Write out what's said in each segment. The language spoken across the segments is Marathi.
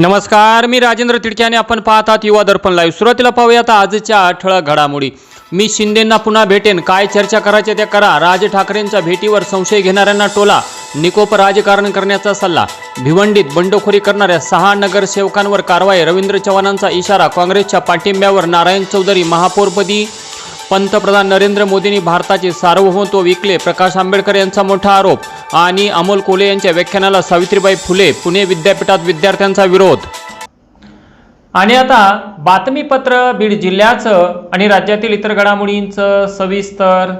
नमस्कार, मी राजेंद्र तिडके आणि आपण पाहत आहात युवा दर्पण लाईव्ह। सुरुवातीला पाहूयात आजच्या ठळक घडामोडी। मी शिंदेंना पुन्हा भेटेन, काय चर्चा करायच्या त्या करा। राज ठाकरेंच्या भेटीवर संशय घेणाऱ्यांना टोला, निकोप राजकारण करण्याचा सल्ला। भिवंडीत बंडखोरी करणाऱ्या 6 नगरसेवकांवर कारवाई, रवींद्र चव्हाणांचा इशारा। काँग्रेसच्या पाठिंब्यावर नारायण चौधरी महापौरपदी। पंतप्रधान नरेंद्र मोदींनी भारताचे सार्वभौमत्व विकले, प्रकाश आंबेडकर यांचा मोठा आरोप। आणि अमोल कोल्हे यांच्या व्याख्यानाला सावित्रीबाई फुले पुणे विद्यापीठात विद्यार्थ्यांचा विरोध। आणि आता बातमीपत्र बीड जिल्ह्याचं आणि राज्यातील इतर घडामोडींचं सविस्तर।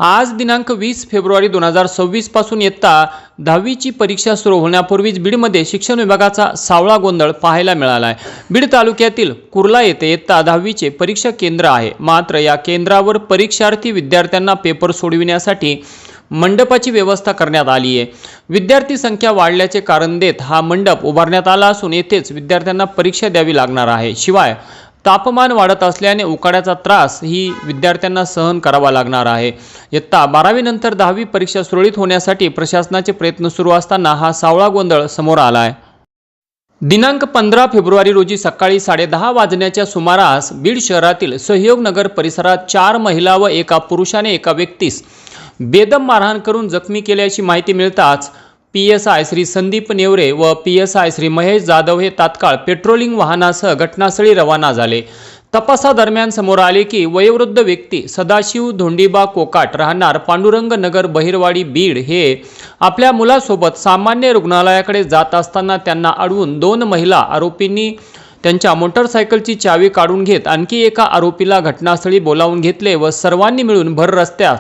आज दिनांक 20 फेब्रुवारी 2026 पासून इयत्ता 10वीची परीक्षा सुरू होण्यापूर्वीच बीडमध्ये शिक्षण विभागाचा सावळा गोंधळ पाहायला मिळाला आहे। बीड तालुक्यातील कुर्ला येथे इयत्ता 10वीचे परीक्षा केंद्र आहे, मात्र या केंद्रावर परीक्षार्थी विद्यार्थ्यांना पेपर सोडविण्यासाठी मंडपाची व्यवस्था करण्यात आली आहे। विद्यार्थी संख्या वाढल्याचे कारण देत हा मंडप उभारण्यात आला असून येथेच विद्यार्थ्यांना परीक्षा द्यावी लागणार आहे। शिवाय तापमान वाढत असल्याने उकाड्याचा त्रास ही विद्यार्थ्यांना सहन करावा लागणार आहे। इयत्ता 12वी नंतर 10वी परीक्षा सुरळीत होण्यासाठी प्रशासनाचे प्रयत्न सुरू असताना हा सावळा गोंधळ समोर आला आहे। दिनांक 15 फेब्रुवारी रोजी सकाळी 10:30 वाजण्याच्या सुमारास बीड शहरातील सहयोग नगर परिसरात 4 महिला व एका पुरुषाने एका व्यक्तीस बेदम मारहाण करून जखमी केल्याची माहिती मिळताच PSI श्री संदीप नेवरे व PSI श्री महेश जाधव हे तात्काळ पेट्रोलिंग वाहनासह घटनास्थळी रवाना झाले। तपासादरम्यान समोर आले की वयोवृद्ध व्यक्ती सदाशिव धोंडीबा कोकाट राहणार पांडुरंग नगर बहिरवाडी बीड हे आपल्या मुलासोबत सामान्य रुग्णालयाकडे जात असताना त्यांना अडवून 2 महिला आरोपींनी त्यांच्या मोटरसायकलची चावी काढून घेत आणखी एका आरोपीला घटनास्थळी बोलावून घेतले व सर्वांनी मिळून भर रस्त्यात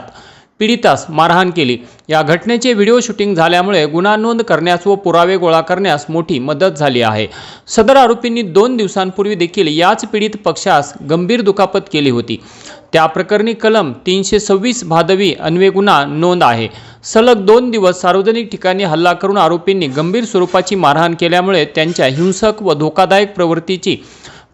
पीडितास मारहाण केली। या घटनेचे व्हिडिओ शूटिंग झाल्यामुळे गुन्हा नोंद करण्यास व पुरावे गोळा करण्यास मोठी मदत झाली आहे। सदर आरोपींनी 2 दिवसांपूर्वी देखील याच पीडित पक्षास गंभीर दुखापत केली होती। त्या प्रकरणी कलम 326 भादवी अन्वये गुन्हा नोंद आहे। सलग 2 दिवस सार्वजनिक ठिकाणी हल्ला करून आरोपींनी गंभीर स्वरूपाची मारहाण केल्यामुळे त्यांच्या हिंसक व धोकादायक प्रवृत्तीची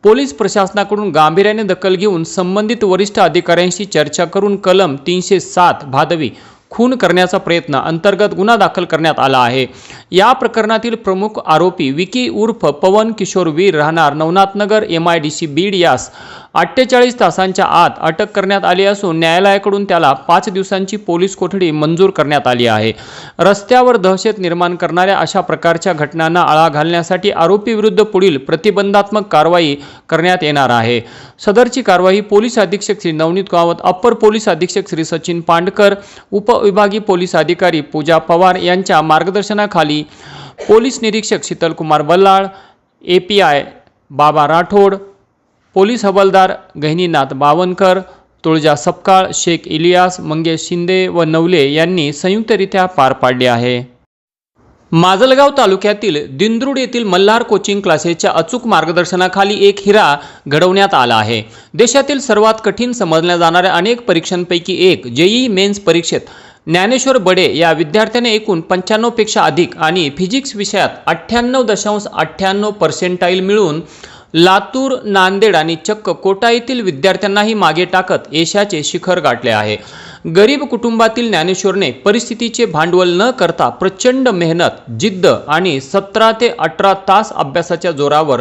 पोलीस प्रशासनाकडून गांभीर्याने दखल घेऊन संबंधित वरिष्ठ अधिकाऱ्यांशी चर्चा करून कलम 307 भादवी खून करण्याचा प्रयत्न अंतर्गत गुन्हा दाखल करण्यात आला आहे। या प्रकरणातील प्रमुख आरोपी विकी उर्फ पवन किशोर वीर राहणार नवनाथनगर MIDC बीड यास 48 तासांच्या आत अटक करण्यात आली असून न्यायालयाकडून त्याला 5 दिवसांची पोलीस कोठडी मंजूर करण्यात आली आहे। रस्त्यावर दहशत निर्माण करणाऱ्या अशा प्रकारच्या घटनांना आळा घालण्यासाठी आरोपी विरुद्ध पुढील प्रतिबंधात्मक कारवाई करण्यात येणार आहे। सदरची कारवाई पोलीस अधीक्षक श्री नवनीत गावत, अप्पर पोलीस अधीक्षक श्री सचिन पांडकर, उपविभागीय पोलीस अधिकारी पूजा पवार यांच्या मार्गदर्शनाखाली पोलीस निरीक्षक शीतलकुमार बल्लाळ, API बाबा राठोड, पोलीस हवालदार गहिनीनाथ बावनकर, तुळजा सपकाळ, शेख इलियास, मंगेश शिंदे व नवले यांनी संयुक्तरित्या पार पाडले आहे। माजलगाव तालुक्यातील दिंद्रुड येथील मल्हार कोचिंग क्लासेसच्या अचूक मार्गदर्शनाखाली एक हिरा घडवण्यात आला आहे। देशातील सर्वात कठीण समजल्या जाणाऱ्या अनेक परीक्षांपैकी एक JEE मेन्स परीक्षेत ज्ञानेश्वर बडे या विद्यार्थ्याने एकूण 95 पेक्षा अधिक आणि फिजिक्स विषयात 98.98% मिळवून लातूर, नांदेड आणि चक्क कोटा येथील विद्यार्थ्यांनाही मागे टाकत यशाचे शिखर गाठले आहे। गरीब कुटुंबातील ज्ञानेश्वरने परिस्थितीचे भांडवल न करता प्रचंड मेहनत, जिद्द आणि 17 ते 18 तास अभ्यासाच्या जोरावर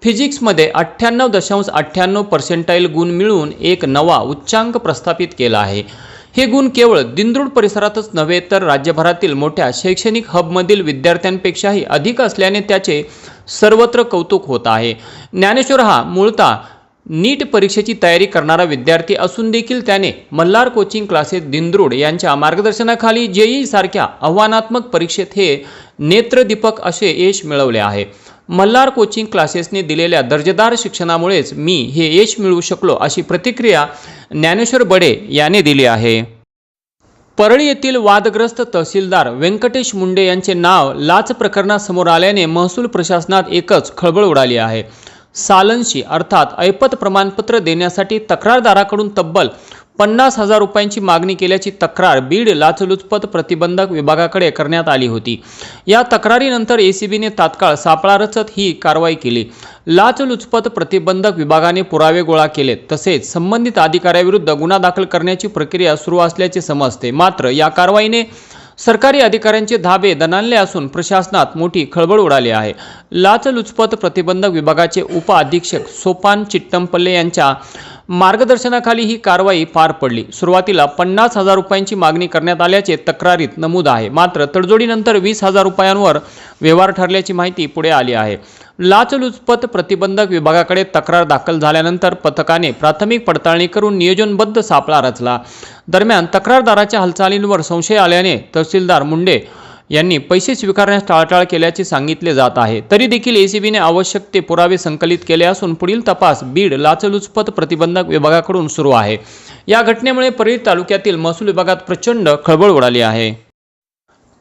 फिजिक्समध्ये 98.98% गुण मिळवून एक नवा उच्चांक प्रस्थापित केला आहे। हे गुण केवळ दिंद्रुड परिसरातच नव्हे तर राज्यभरातील मोठ्या शैक्षणिक हबमधील विद्यार्थ्यांपेक्षाही अधिक असल्याने त्याचे सर्वत्र कौतुक होत आहे। ज्ञानेश्वर हा मूळतः नीट परीक्षेची तयारी करणारा विद्यार्थी असून देखील त्याने मल्हार कोचिंग क्लासेस दिंद्रुड यांच्या मार्गदर्शनाखाली JEE सारख्या आव्हानात्मक परीक्षेत हे नेत्रदीपक असे यश मिळवले आहे। मल्हार कोचिंग क्लासेसने दिलेल्या दर्जेदार शिक्षणामुळेच मी हे यश मिळवू शकलो, अशी प्रतिक्रिया ज्ञानेश्वर बडे याने दिली आहे। परळी येथील वादग्रस्त तहसीलदार व्यंकटेश मुंडे यांचे नाव लाच प्रकरणात समोर आल्याने महसूल प्रशासनात एकच खळबळ उडाली आहे। सालनशी अर्थात ऐपत प्रमाणपत्र देण्यासाठी तक्रारदाराकडून तब्बल 50,000 रुपयांची मागणी केल्याची तक्रार बीड लाचलुचपत प्रतिबंधक विभागाकडे करण्यात आली होती। या तक्रारीनंतर ACBने तात्काळ सापळा रचत ही कारवाई केली। लाचलुचपत प्रतिबंधक विभागाने पुरावे गोळा केले तसेच संबंधित अधिकाऱ्याविरुद्ध गुन्हा दाखल करण्याची प्रक्रिया सुरू असल्याचे समजते। मात्र या कारवाईने सरकारी अधिकाऱ्यांचे धाबे दणाणले असून प्रशासनात मोठी खळबळ उडाली आहे। लाचलुचपत प्रतिबंधक विभागाचे उप अधीक्षक सोपान चिट्टमपल्ले यांच्या मार्गदर्शनाखाली ही कारवाई पार पडली। सुरुवातीला 50,000 रुपयांची मागणी करण्यात आल्याचे तक्रारीत नमूद आहे, मात्र तडजोडीनंतर 20,000 रुपयांवर व्यवहार ठरल्याची माहिती पुढे आली आहे। लाचलुचपत प्रतिबंधक विभागाकडे तक्रार दाखल झाल्यानंतर पथकाने प्राथमिक पडताळणी करून नियोजनबद्ध सापळा रचला। दरम्यान तक्रारदाराच्या हालचालींवर संशय आल्याने तहसीलदार मुंडे यांनी पैसे स्वीकारण्यास टाळाटाळ केल्याचे सांगितले जात आहे। तरी देखील एसीबीने आवश्यक ते पुरावे संकलित केले असून पुढील तपास बीड लाचलुचपत प्रतिबंधक विभागाकडून सुरू आहे। या घटनेमुळे परळी तालुक्यातील महसूल विभागात प्रचंड खळबळ उडाली आहे।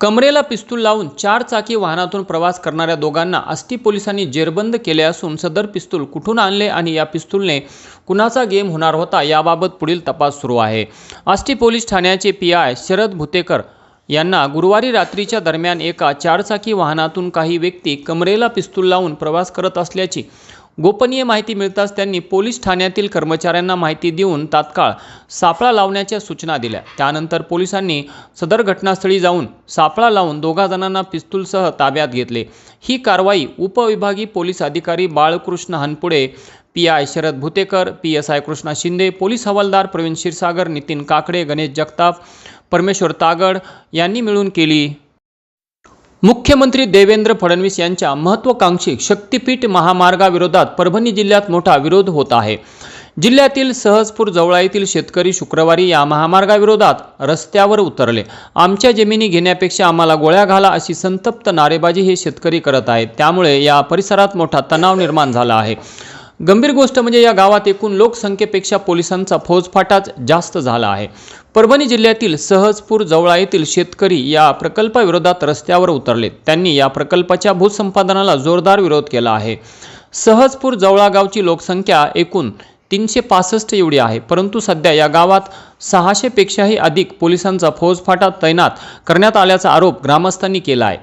कमरेला पिस्तूल लावून 4 चाकी वाहनातून प्रवास करणाऱ्या दोघांना आष्टी पोलिसांनी जेरबंद केले असून सदर पिस्तूल कुठून आणले आणि या पिस्तूलने कुणाचा गेम होणार होता याबाबत पुढील तपास सुरू आहे। आष्टी पोलीस ठाण्याचे पीआय शरद भुतेकर यांना गुरुवारी रात्रीच्या दरम्यान एका 4 चाकी वाहनातून काही व्यक्ती कमरेला पिस्तूल लावून प्रवास करत असल्याची गोपनीय माहिती मिळताच त्यांनी पोलीस ठाण्यातील कर्मचाऱ्यांना माहिती देऊन तात्काळ सापळा लावण्याच्या सूचना दिल्या। त्यानंतर पोलिसांनी सदर घटनास्थळी जाऊन सापळा लावून दोघा जणांना पिस्तूलसह ताब्यात घेतले। ही कारवाई उपविभागीय पोलीस अधिकारी Balkrishna Hanpude, PI Sharad Bhutekar, PSI Krishna Shinde, police हवालदार प्रवीण क्षीरसागर, नितीन काकडे, गणेश जगताप, परमेश्वर तागड यांनी मिळून केली। मुख्यमंत्री देवेंद्र फडणवीस यांच्या महत्त्वाकांक्षी शक्तीपीठ महामार्गाविरोधात परभणी जिल्ह्यात मोठा विरोध होत आहे। जिल्ह्यातील सहजपूर जवळा येथील शेतकरी शुक्रवारी या महामार्गाविरोधात रस्त्यावर उतरले। आमच्या जमिनी घेण्यापेक्षा आम्हाला गोळ्या घाला अशी संतप्त नारेबाजी हे शेतकरी करत आहेत। त्यामुळे या परिसरात मोठा तणाव निर्माण झाला आहे। गंभीर गोष्ट म्हणजे या गावात एकूण लोकसंख्येपेक्षा पोलिसांचा फौजफाटाच जास्त झाला आहे। परभणी जिल्ह्यातील सहजपूर जवळा येथील शेतकरी या प्रकल्पाविरोधात रस्त्यावर उतरले। त्यांनी या प्रकल्पाच्या भूसंपादनाला जोरदार विरोध केला आहे। सहजपूर जवळा गावची लोकसंख्या एकूण 365 एवढी आहे, परंतु सध्या या गावात 600 पेक्षाही अधिक पोलिसांचा फौजफाटा तैनात करण्यात आल्याचा आरोप ग्रामस्थांनी केला आहे।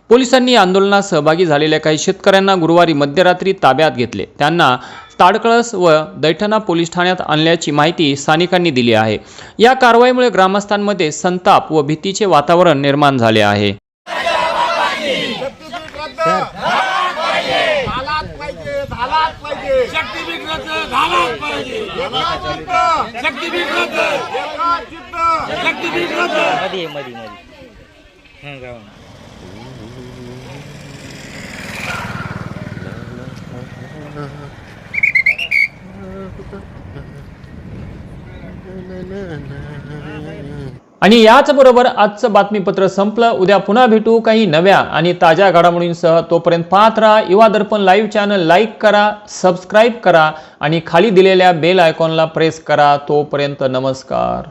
पोलिसांनी आंदोलनात सहभागी झालेल्या काही शेतकऱ्यांना गुरुवारी मध्यरात्री ताब्यात घेतले। त्यांना ताडकळस व दैठणा पोलीस ठाण्यात आणल्याची माहिती स्थानिकांनी दिली आहे। या कारवाईमुळे ग्रामस्थांमध्ये संताप व भीतीचे वातावरण निर्माण झाले आहे। आणि याच बरोबर आजचं बातमीपत्र संपलं। उद्या पुन्हा भेटू काही नव्या आणि ताज्या घडामोडींसह। तोपर्यंत पाहत राहा युवा दर्पण लाईव्ह चॅनल। लाईक करा, सबस्क्राईब करा आणि खाली दिलेल्या बेल आयकॉनला प्रेस करा। तोपर्यंत नमस्कार।